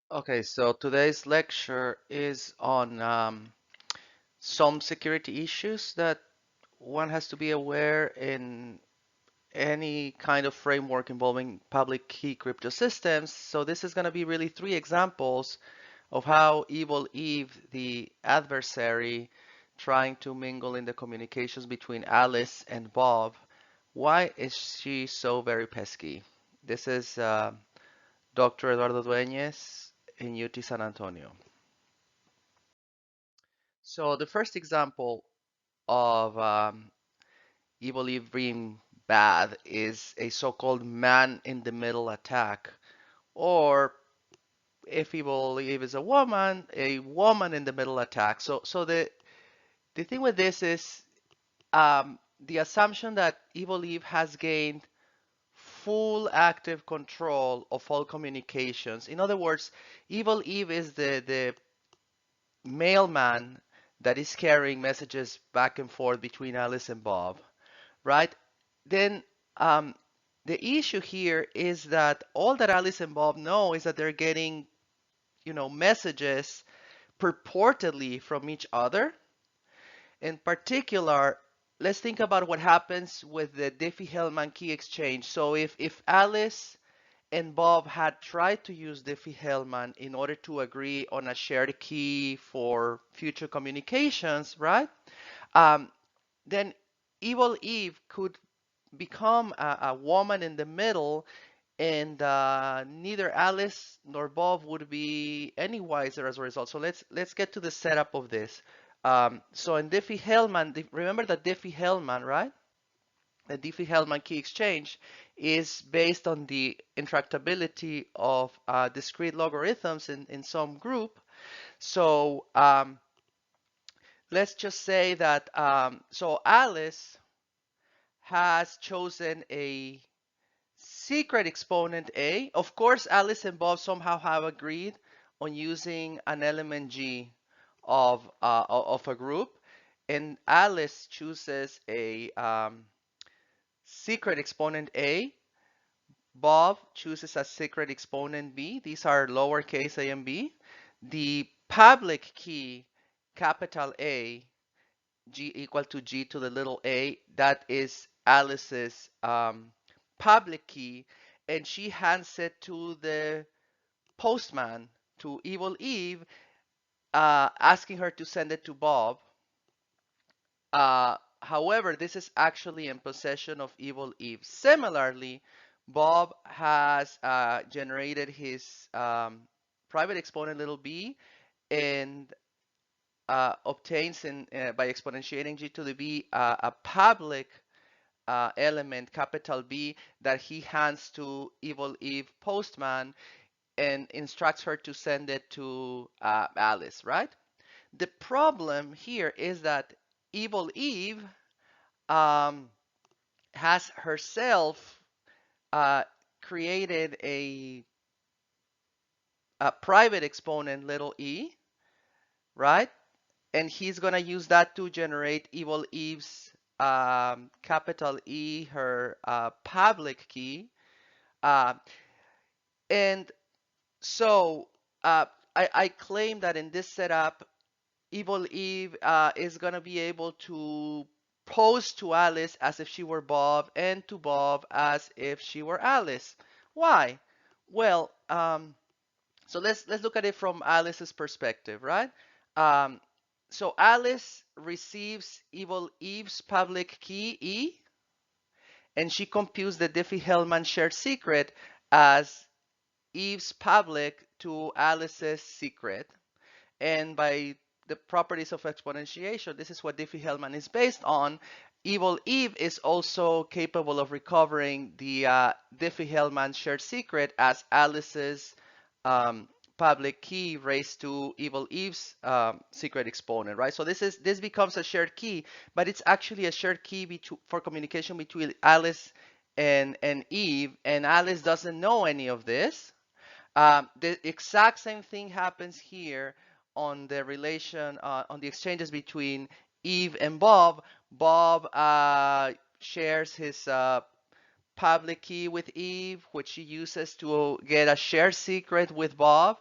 Okay, so today's lecture is on some security issues that one has to be aware in any kind of framework involving public key crypto systems. So this is going to be really three examples of how Evil Eve, the adversary, trying to mingle in the communications between Alice and Bob. Why is she so very pesky? This is Dr. Eduardo Dueñez in UT San Antonio. So the first example of Evil Eve being bad is a so-called man-in-the-middle attack, or if Evil Eve is a woman-in-the-middle attack. So the thing with this is the assumption that Evil Eve has gained full active control of all communications. In other words, Evil Eve is the mailman that is carrying messages back and forth between Alice and Bob, right? Then um, the issue here is that all that Alice and Bob know is that they're getting, messages purportedly from each other. In particular, let's think about what happens with the Diffie-Hellman key exchange. So if Alice and Bob had tried to use Diffie-Hellman in order to agree on a shared key for future communications, right? Um, then Evil Eve could become a woman in the middle, and neither Alice nor Bob would be any wiser as a result. So let's get to the setup of this. So in Diffie-Hellman, remember that Diffie-Hellman, right? The Diffie-Hellman key exchange is based on the intractability of discrete logarithms in some group. So let's just say that so Alice has chosen a secret exponent A. Of course, Alice and Bob somehow have agreed on using an element G of a group, and Alice chooses a secret exponent A. Bob chooses a secret exponent B. These are lowercase a and B. The public key, capital A, G equal to G to the little a, that is Alice's public key, and she hands it to the postman, to Evil Eve, asking her to send it to Bob. However, this is actually in possession of Evil Eve. Similarly, Bob has generated his private exponent little b, and obtains by exponentiating g to the b a public element, capital B, that he hands to Evil Eve postman and instructs her to send it to Alice, right? The problem here is that Evil Eve um, has herself uh, created a private exponent, little e, right? And he's going to use that to generate Evil Eve's capital E, her public key. Uh, and so I claim that in this setup, Evil Eve is going to be able to pose to Alice as if she were Bob, and to Bob as if she were Alice. Why? Well, so let's look at it from Alice's perspective, right? Um, so Alice receives Evil Eve's public key E, and she computes the Diffie-Hellman shared secret as Eve's public to Alice's secret. And by the properties of exponentiation, this is what Diffie-Hellman is based on. Evil Eve is also capable of recovering the Diffie-Hellman shared secret as Alice's um, public key raised to Evil Eve's secret exponent, right? So this becomes a shared key, but it's actually a shared key for communication between Alice and Eve, and Alice doesn't know any of this. The exact same thing happens here on the on the exchanges between Eve and Bob. Bob shares his public key with Eve, which she uses to get a shared secret with Bob.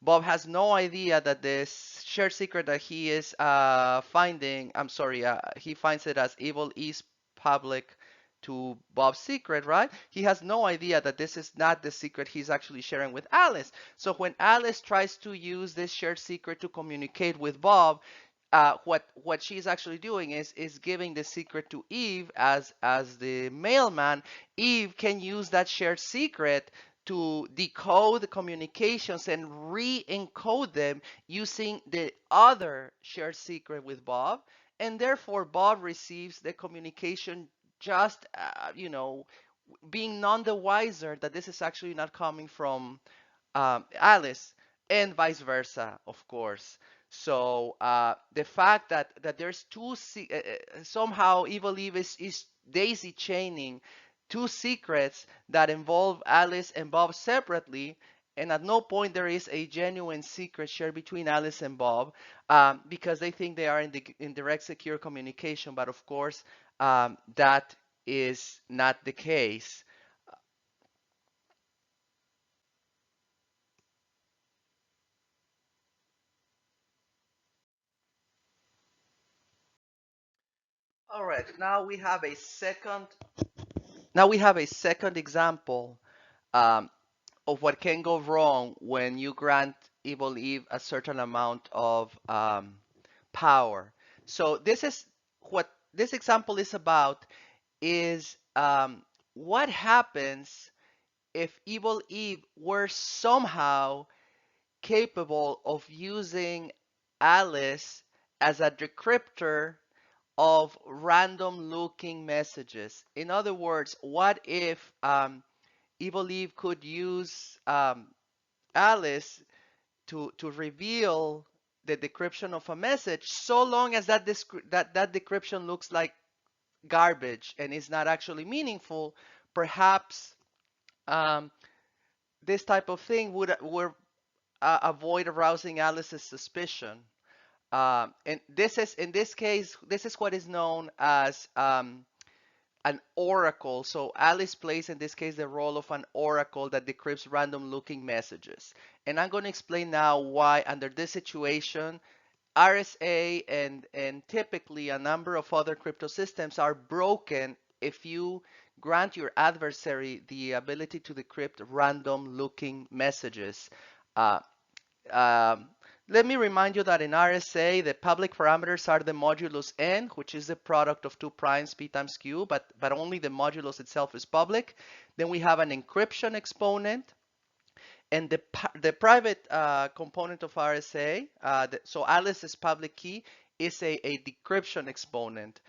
Bob has no idea that this shared secret that he is finding, I'm sorry, he finds it as evil is public to Bob's secret, right? He has no idea that this is not the secret he's actually sharing with Alice. So when Alice tries to use this shared secret to communicate with Bob, what she's actually doing is giving the secret to Eve as the mailman. Eve can use that shared secret to decode the communications and re-encode them using the other shared secret with Bob, and therefore Bob receives the communication just being none the wiser that this is actually not coming from Alice, and vice versa, of course. So the fact that there's somehow Evil Eve is daisy chaining two secrets that involve Alice and Bob separately, and at no point there is a genuine secret shared between Alice and Bob, because they think they are in direct secure communication. But of course, that is not the case. All right, now we have a second example um, of what can go wrong when you grant Evil Eve a certain amount of power. So this is what this example is about, is what happens if Evil Eve were somehow capable of using Alice as a decryptor of random looking messages. In other words, what if Evil Eve could use Alice to reveal the decryption of a message, so long as that decryption looks like garbage and is not actually meaningful? Perhaps um, this type of thing would avoid arousing Alice's suspicion. And this is, in this case, this is what is known as an oracle. So Alice plays, in this case, the role of an oracle that decrypts random looking messages. And I'm going to explain now why, under this situation, RSA and typically a number of other crypto systems are broken if you grant your adversary the ability to decrypt random looking messages. Uh, um, Let me remind you that in RSA, the public parameters are the modulus n, which is the product of two primes p times q, but only the modulus itself is public. Then we have an encryption exponent, and the private component of RSA, so Alice's public key, is a decryption exponent.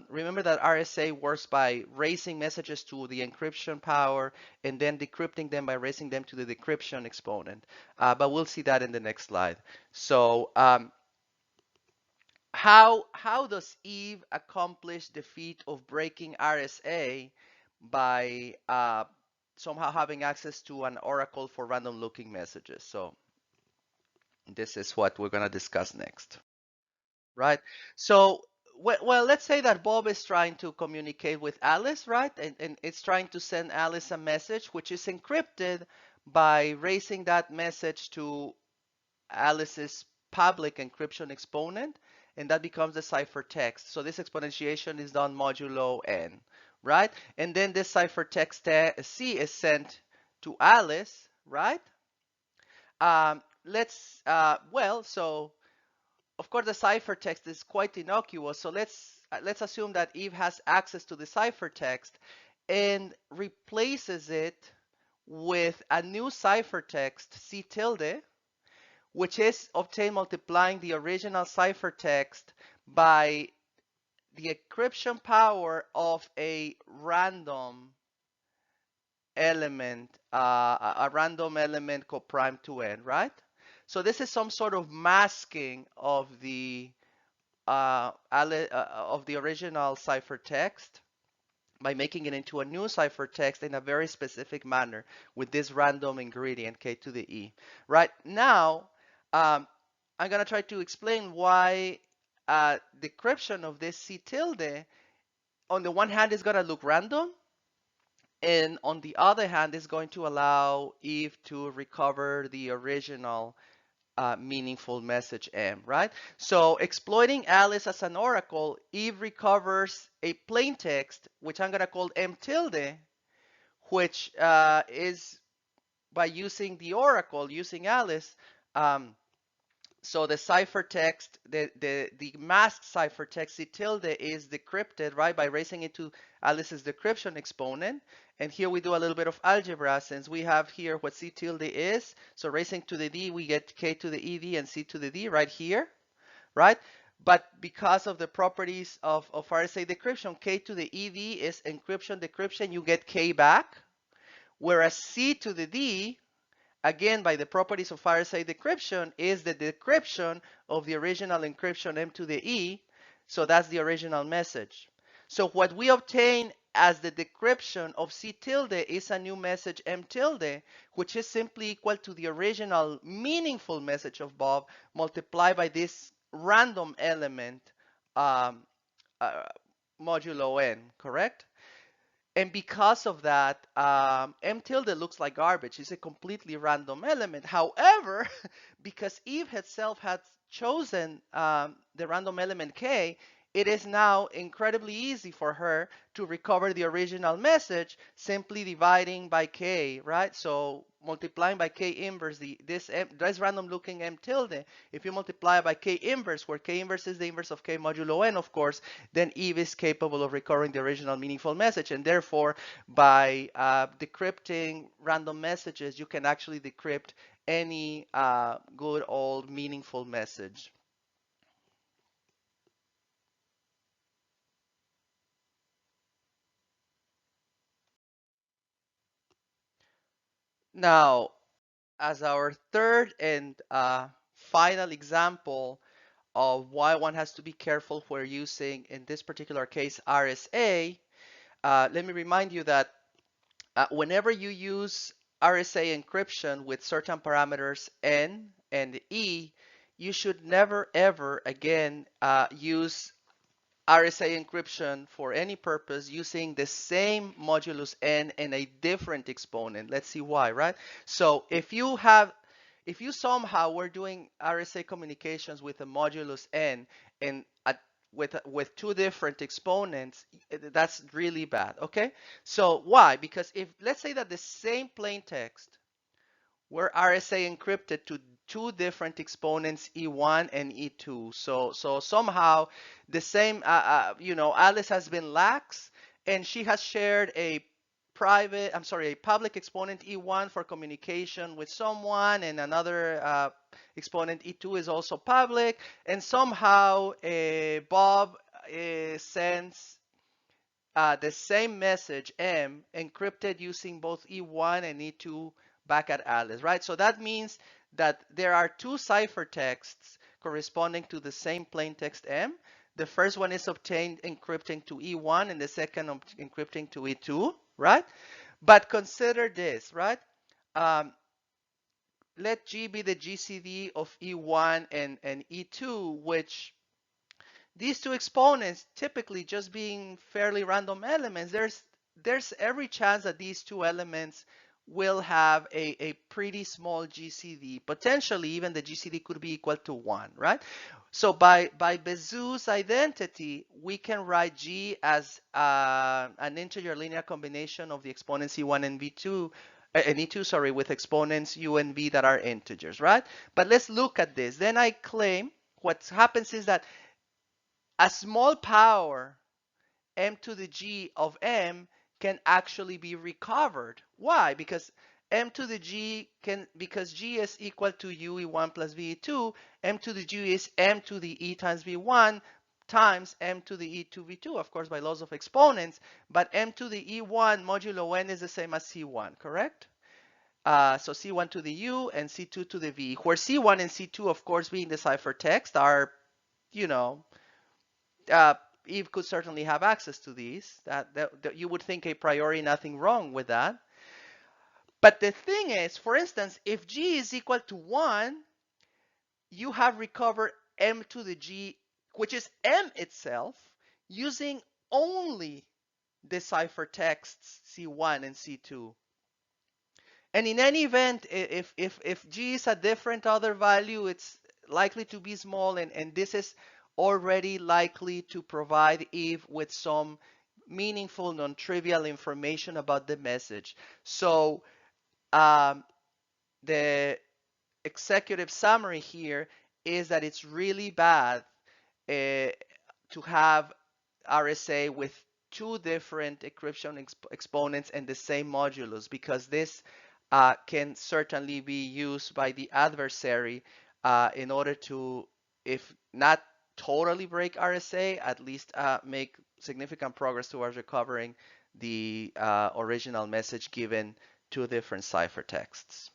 Remember that RSA works by raising messages to the encryption power and then decrypting them by raising them to the decryption exponent. But we'll see that in the next slide. So how does Eve accomplish the feat of breaking RSA by somehow having access to an oracle for random looking messages? So this is what we're going to discuss next, right? So well, let's say that Bob is trying to communicate with Alice, right? And it's trying to send Alice a message which is encrypted by raising that message to Alice's public encryption exponent, and that becomes the ciphertext. So this exponentiation is done modulo n, right? And then this ciphertext C is sent to Alice, right? So of course the ciphertext is quite innocuous. So let's assume that Eve has access to the ciphertext and replaces it with a new ciphertext C tilde, which is obtained multiplying the original ciphertext by the encryption power of a random element, a random element coprime to n, right? So this is some sort of masking of the original ciphertext by making it into a new ciphertext in a very specific manner with this random ingredient k to the e. Right now, I'm going to try to explain why decryption of this C tilde, on the one hand, is going to look random, And on the other hand, it's going to allow Eve to recover the original meaningful message M, right? So exploiting Alice as an oracle, Eve recovers a plain text, which I'm going to call M tilde, which is by using the oracle, using Alice. So the ciphertext, the masked ciphertext C tilde is decrypted, right, by raising it to Alice's decryption exponent. And here we do a little bit of algebra since we have here what C tilde is. So raising to the D, we get K to the ED and C to the D right here, right? But because of the properties of RSA decryption, K to the ED is encryption, decryption, you get K back. Whereas C to the D, again, by the properties of RSA decryption, is the decryption of the original encryption M to the E. So that's the original message. So what we obtain as the decryption of C tilde is a new message M tilde, which is simply equal to the original meaningful message of Bob multiplied by this random element um, uh, modulo n, correct? And because of that, M tilde looks like garbage. It's a completely random element. However, because Eve herself had chosen the random element K, it is now incredibly easy for her to recover the original message simply dividing by K, right? So multiplying by K inverse this random looking M tilde. If you multiply by K inverse, where K inverse is the inverse of K modulo n, of course, then Eve is capable of recovering the original meaningful message. And therefore, by decrypting random messages, you can actually decrypt any good old meaningful message. Now, as our third and final example of why one has to be careful when using, in this particular case, RSA, let me remind you that whenever you use RSA encryption with certain parameters N and E, you should never ever again use RSA encryption for any purpose using the same modulus N and a different exponent. Let's see why, right? So if you somehow were doing RSA communications with a modulus N and with two different exponents, that's really bad, okay? So why? Because if, let's say that the same plain text were RSA encrypted to two different exponents, E1 and E2. So somehow the same, Alice has been lax and she has shared a public exponent E1 for communication with someone, and another exponent E2 is also public, and somehow Bob sends the same message M encrypted using both E1 and E2 back at Alice, right? So that means that there are two ciphertexts corresponding to the same plain text M. The first one is obtained encrypting to E1 and the second encrypting to E2, right? But consider this, right? Um, let G be the GCD of E1 and E2, which these two exponents typically just being fairly random elements, there's every chance that these two elements will have a pretty small GCD. Potentially, even the GCD could be equal to 1, right? So by Bezout's identity, we can write G as an integer linear combination of the exponents E1 and V2, and E2, sorry, with exponents U and V that are integers, right? But let's look at this. Then I claim what happens is that a small power m to the g of m can actually be recovered. Why? Because m to the g because g is equal to ue1 plus ve2, m to the g is m to the e times v1 times m to the e2 v2, of course by laws of exponents, but m to the e1 modulo n is the same as c1, correct? So c1 to the u and c2 to the v, where c1 and c2, of course, being the ciphertext, are, you know, uh, Eve could certainly have access to these. That you would think a priori nothing wrong with that. But the thing is, for instance, if G is equal to 1, you have recovered M to the G, which is M itself, using only the ciphertexts C1 and C2. And in any event, if G is a different other value, it's likely to be small, and this is already likely to provide Eve with some meaningful, non-trivial information about the message. So um, the executive summary here is that it's really bad to have RSA with two different encryption exponents and the same modulus, because this can certainly be used by the adversary in order to, if not totally break RSA, at least make significant progress towards recovering the original message given two different ciphertexts.